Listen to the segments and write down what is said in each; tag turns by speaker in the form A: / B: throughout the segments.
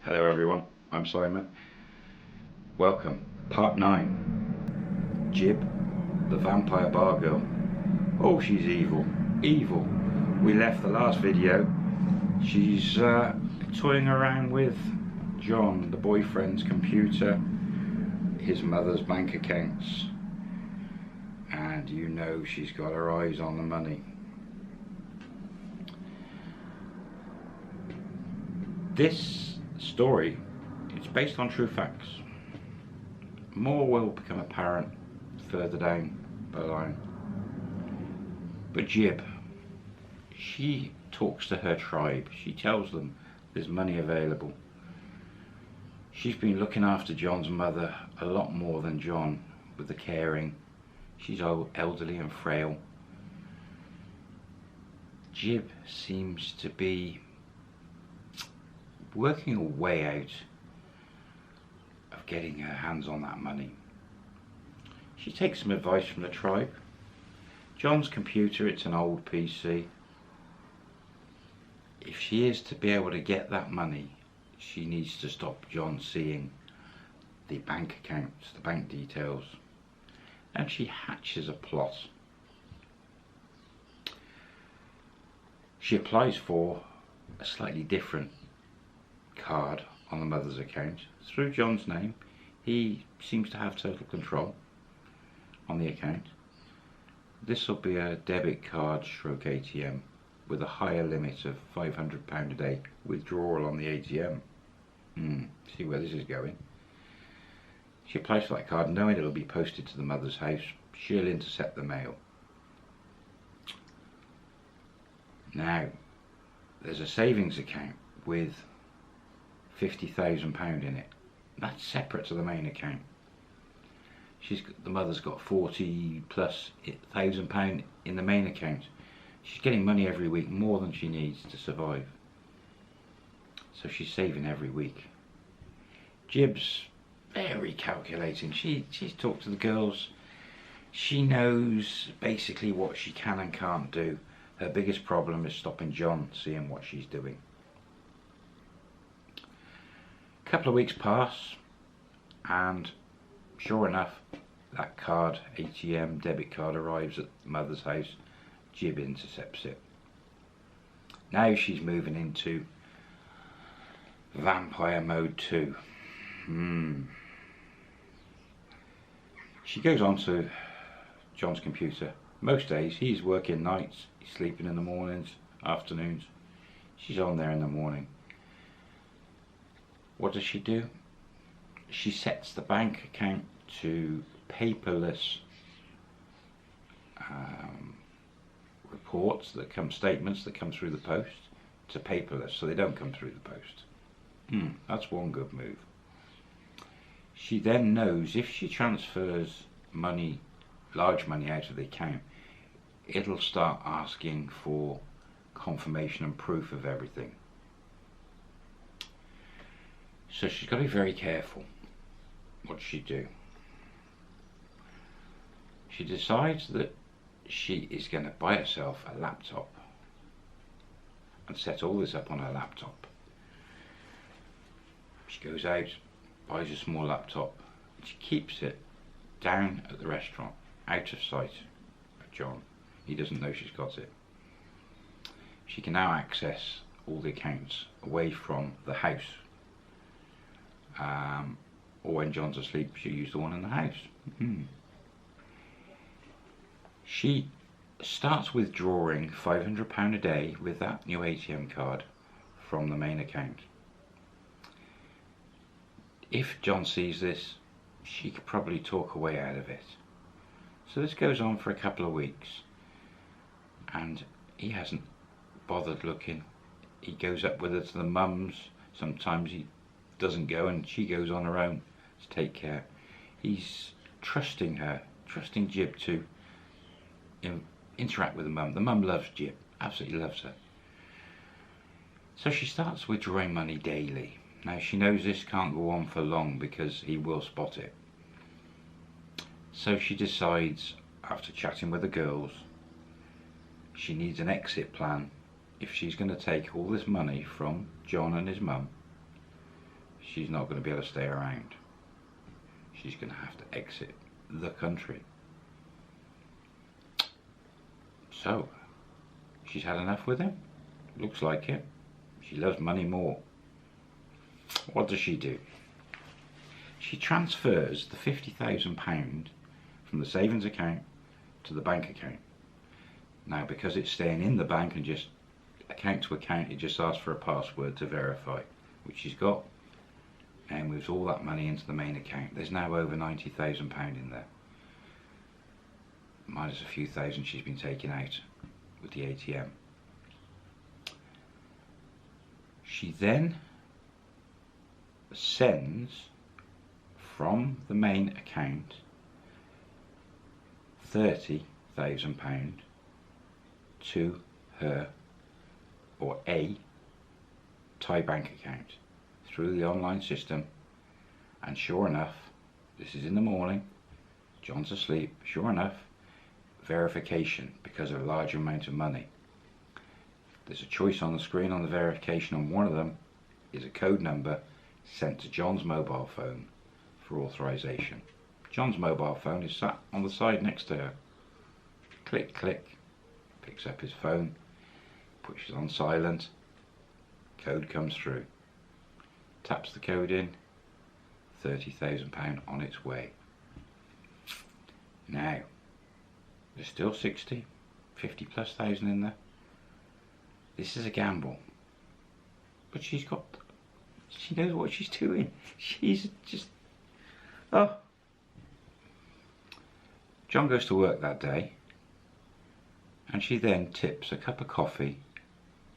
A: Hello everyone, I'm Simon. Welcome, part 9. Jib, the vampire bar girl. Oh, she's evil, evil. We left the last video. She's toying around with John, the boyfriend's computer, his mother's bank accounts, and you know she's got her eyes on the money. This story is based on true facts. More will become apparent further down the line. But Jib, she talks to her tribe. She tells them there's money available. She's been looking after John's mother a lot more than John with the caring. She's old, elderly and frail. Jib seems to be working a way out of getting her hands on that money. She takes some advice from the tribe. John's computer, it's an old PC. If she is to be able to get that money, she needs to stop John seeing the bank accounts, the bank details, and she hatches a plot. She applies for a slightly different card on the mother's account through John's name. He seems to have total control on the account. This will be a debit card stroke ATM with a higher limit of £500 a day withdrawal on the ATM. See where this is going. She applies for that card knowing it will be posted to the mother's house. She'll intercept the mail. Now there's a savings account with £50,000 in it. That's separate to the main account. The mother's got £40,000+ in the main account. She's getting money every week, more than she needs to survive. So she's saving every week. Jib's very calculating. She's talked to the girls. She knows basically what she can and can't do. Her biggest problem is stopping John seeing what she's doing. A couple of weeks pass, and sure enough, that card, ATM debit card, arrives at mother's house. Jib intercepts it. Now she's moving into vampire mode 2. She goes on to John's computer. Most days he's working nights, he's sleeping in the mornings, afternoons. She's on there in the morning. What does she do? She sets the bank account to paperless reports that come, statements that come through the post, to paperless, so they don't come through the post. That's one good move. She then knows if she transfers money, large money out of the account, it'll start asking for confirmation and proof of everything. So she's got to be very careful. What does she do? She decides that she is going to buy herself a laptop and set all this up on her laptop. She goes out, buys a small laptop, and she keeps it down at the restaurant, out of sight of John. He doesn't know she's got it. She can now access all the accounts away from the house. Or when John's asleep, she'll use the one in the house. She starts withdrawing £500 a day with that new ATM card from the main account. If John sees this, she could probably talk her way out of it. So this goes on for a couple of weeks, and he hasn't bothered looking. He goes up with her to the mum's. Sometimes he doesn't go, and she goes on her own to take care. He's trusting her, trusting Jib to interact with the mum. The mum loves Jib, absolutely loves her. So she starts withdrawing money daily. Now she knows this can't go on for long because he will spot it. So she decides, after chatting with the girls, she needs an exit plan. If she's going to take all this money from John and his mum, she's not going to be able to stay around. She's going to have to exit the country. So, she's had enough with him. Looks like it. She loves money more. What does she do? She transfers the £50,000 from the savings account to the bank account. Now, because it's staying in the bank and just account to account, it just asks for a password to verify, which she's got, and moves all that money into the main account. There's now over £90,000 in there, minus a few thousand she's been taking out with the ATM. She then sends from the main account £30,000 to her, or a Thai bank account through the online system. And sure enough, this is in the morning, John's asleep, sure enough, verification because of a large amount of money. There's a choice on the screen on the verification, and one of them is a code number sent to John's mobile phone for authorization. John's mobile phone is sat on the side next to her. Click, click, picks up his phone, pushes on silent, code comes through, taps the code in, £30,000 on its way. Now, there's still 50 plus thousand in there. This is a gamble, but she knows what she's doing. She's just, oh. John goes to work that day, and she then tips a cup of coffee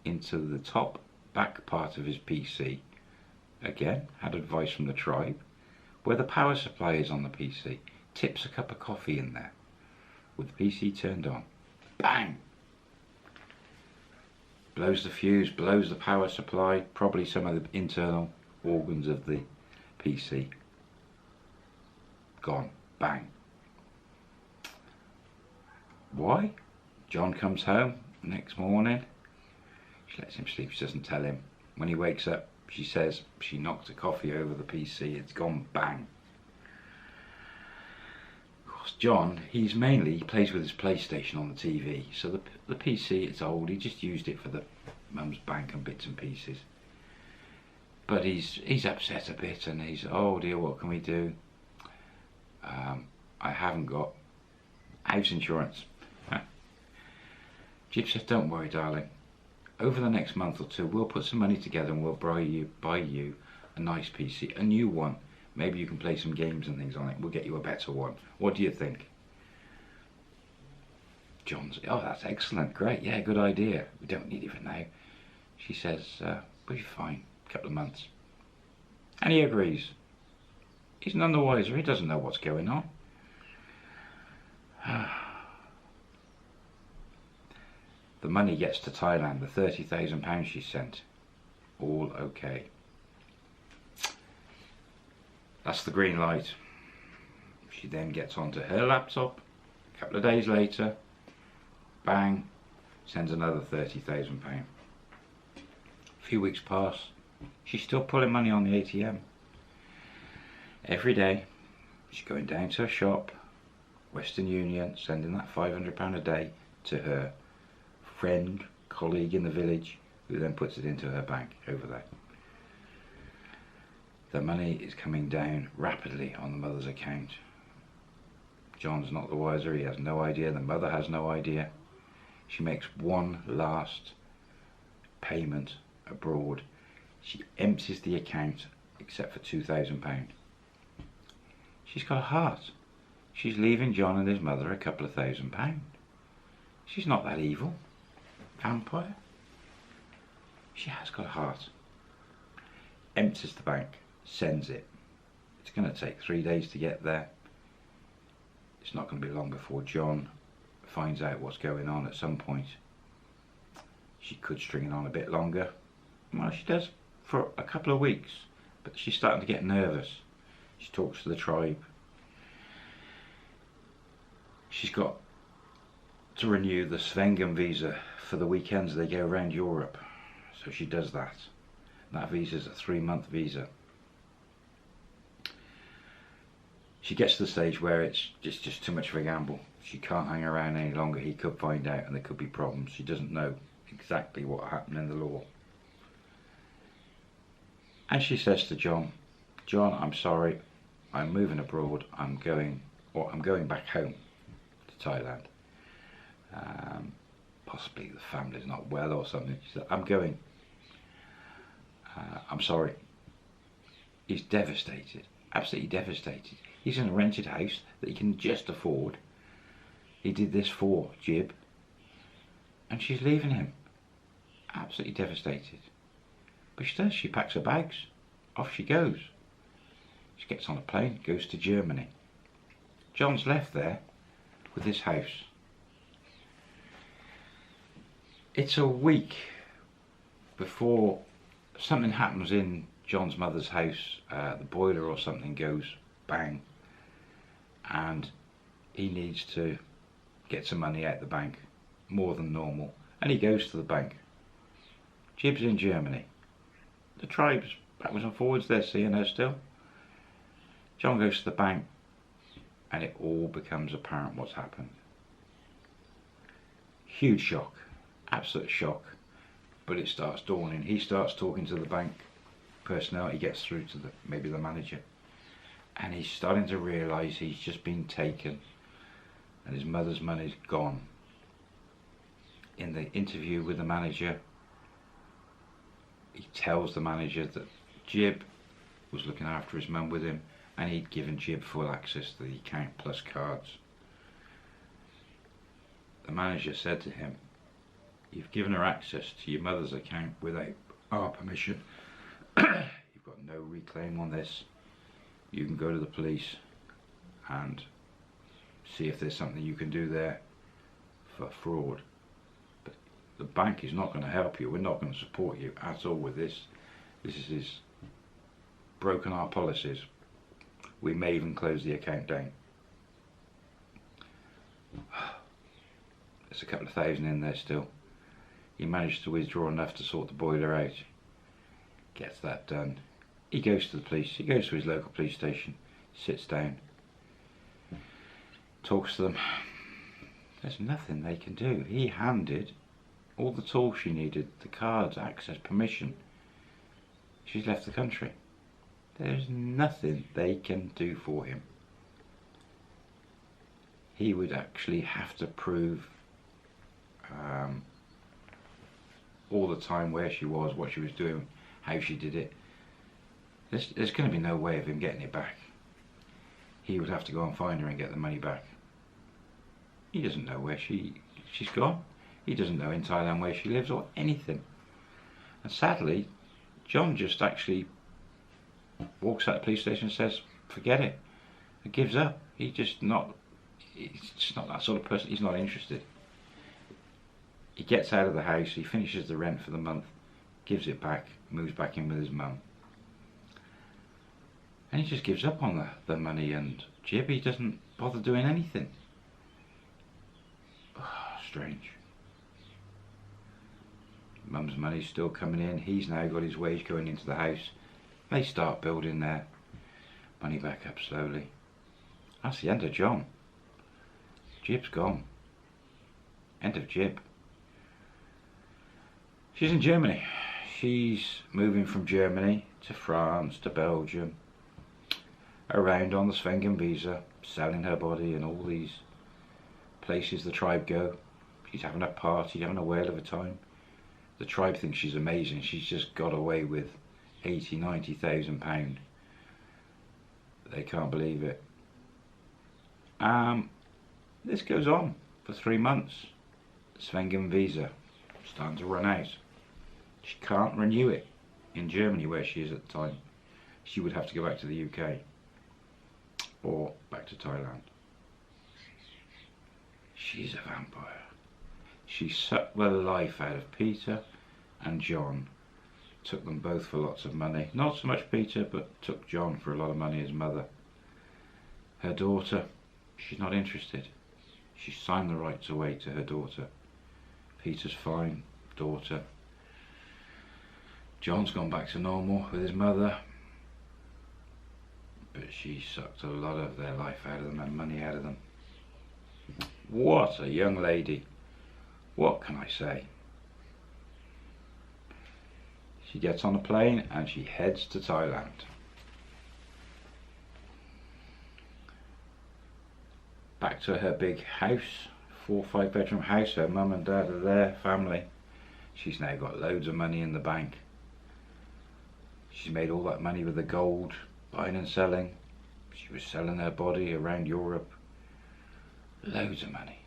A: into the top back part of his PC. Again, had advice from the tribe, where the power supply is on the PC. Tips a cup of coffee in there with the PC turned on. Bang! Blows the fuse, blows the power supply, probably some of the internal organs of the PC. Gone. Bang. Why? John comes home next morning. She lets him sleep, she doesn't tell him. When he wakes up, she says she knocked a coffee over the PC, it's gone bang. Of course, John, he plays with his PlayStation on the TV, so the PC, it's old, he just used it for the mum's bank and bits and pieces. But he's upset a bit, and he's, oh dear, what can we do? I haven't got house insurance. Jib said, don't worry, darling. Over the next month or two, we'll put some money together and we'll buy you a nice PC, a new one. Maybe you can play some games and things on it. We'll get you a better one. What do you think? John's, oh, that's excellent, great, yeah, good idea. We don't need it for now. She says, we'll be fine, a couple of months. And he agrees. He's none the wiser, he doesn't know what's going on. The money gets to Thailand, the £30,000 she sent. All okay. That's the green light. She then gets onto her laptop. A couple of days later, bang, sends another £30,000. A few weeks pass. She's still pulling money on the ATM. Every day, she's going down to her shop, Western Union, sending that £500 a day to her friend, colleague in the village, who then puts it into her bank over there. The money is coming down rapidly on the mother's account. John's not the wiser, he has no idea, the mother has no idea. She makes one last payment abroad. She empties the account except for £2,000. She's got a heart. She's leaving John and his mother a couple of £1,000. She's not that evil. Vampire. She has got a heart. Empties the bank, sends it. It's going to take 3 days to get there. It's not going to be long before John finds out what's going on at some point. She could string it on a bit longer. Well, she does for a couple of weeks, but she's starting to get nervous. She talks to the tribe. She's got to renew the Schengen visa for the weekends they go around Europe. So she does that. That visa is a 3-month visa. She gets to the stage where it's just too much of a gamble. She can't hang around any longer. He could find out and there could be problems. She doesn't know exactly what happened in the law. And she says to John, I'm sorry, I'm moving abroad. I'm going back home to Thailand. Possibly the family's not well or something. She said, I'm going. I'm sorry. He's devastated, absolutely devastated. He's in a rented house that he can just afford. He did this for Jib, and she's leaving him. Absolutely devastated. But she does, she packs her bags, off she goes. She gets on a plane, goes to Germany. John's left there with his house. It's a week before something happens in John's mother's house. The boiler or something goes bang, and he needs to get some money out the bank, more than normal, and he goes to the bank. Jib's in Germany. The tribe's backwards and forwards, they're seeing her still. John goes to the bank, and it all becomes apparent what's happened. Huge shock, absolute shock, but it starts dawning. He starts talking to the bank personnel. He gets through to maybe the manager, and he's starting to realise he's just been taken and his mother's money's gone. In the interview with the manager, he tells the manager that Jib was looking after his mum with him, and he'd given Jib full access to the account plus cards. The manager said to him, you've given her access to your mother's account without our permission. You've got no reclaim on this. You can go to the police and see if there's something you can do there for fraud. But the bank is not going to help you. We're not going to support you at all with this. This is broken our policies. We may even close the account down. There's a couple of thousand in there still. He managed to withdraw enough to sort the boiler out. Gets that done. He goes to the police. He goes to his local police station, sits down, talks to them. There's nothing they can do. He handed all the tools she needed, the cards, access, permission. She's left the country. There's nothing they can do for him. He would actually have to prove all the time where she was, what she was doing, how she did it. There's going to be no way of him getting it back. He would have to go and find her and get the money back. He doesn't know where she's gone. He doesn't know in Thailand where she lives or anything. And sadly, John just actually walks out of the police station and says, forget it, and gives up. He's just not that sort of person. He's not interested. He gets out of the house, he finishes the rent for the month, gives it back, moves back in with his mum. And he just gives up on the money and Jib. He doesn't bother doing anything. Oh, strange. Mum's money's still coming in. He's now got his wage going into the house. They start building their money back up slowly. That's the end of John. Jib's gone. End of Jib. She's in Germany. She's moving from Germany to France to Belgium, around on the Schengen visa, selling her body in all these places the tribe go. She's having a party, having a whale of a time. The tribe thinks she's amazing. She's just got away with 80,000-90,000 pound. They can't believe it. This goes on for 3 months. The Schengen visa starting to run out. She can't renew it in Germany where she is at the time. She would have to go back to the UK or back to Thailand. She's a vampire. She sucked the life out of Peter and John. Took them both for lots of money. Not so much Peter, but took John for a lot of money, his mother. Her daughter, she's not interested. She signed the rights away to her daughter. Peter's fine, daughter. John's gone back to normal with his mother, but she sucked a lot of their life out of them and money out of them. What a young lady. What can I say? She gets on a plane and she heads to Thailand. Back to her big house, 4 or 5 bedroom house. Her mum and dad are there, family. She's now got loads of money in the bank. She's made all that money with the gold, buying and selling. She was selling her body around Europe. Loads of money.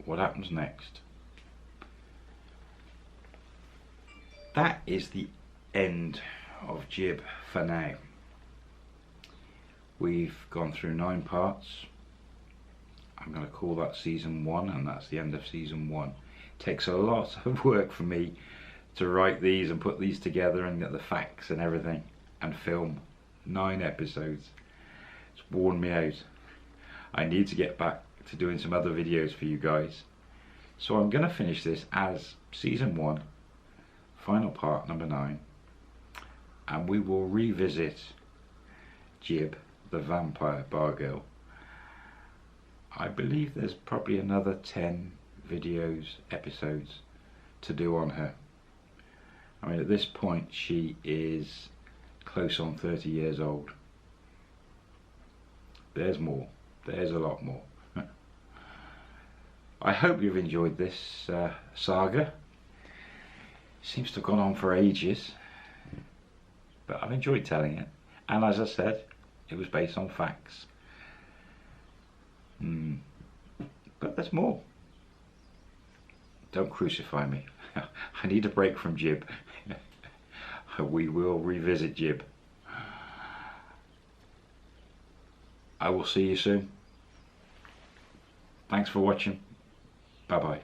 A: What happens next? That is the end of Jib for now. We've gone through 9 parts. I'm going to call that season 1, and that's the end of season 1. It takes a lot of work for me to write these and put these together and get the facts and everything and film 9 episodes. It's worn me out. I need to get back to doing some other videos for you guys. So I'm going to finish this as season 1, final part number 9, and we will revisit Jib, the vampire bar girl. I believe there's probably another 10 videos, episodes to do on her. I mean, at this point she is close on 30 years old. There's more. There's a lot more. I hope you've enjoyed this saga. Seems to have gone on for ages, but I've enjoyed telling it. And as I said, it was based on facts. But there's more. Don't crucify me. I need a break from Jib. We will revisit Jib. I will see you soon. Thanks for watching. Bye bye.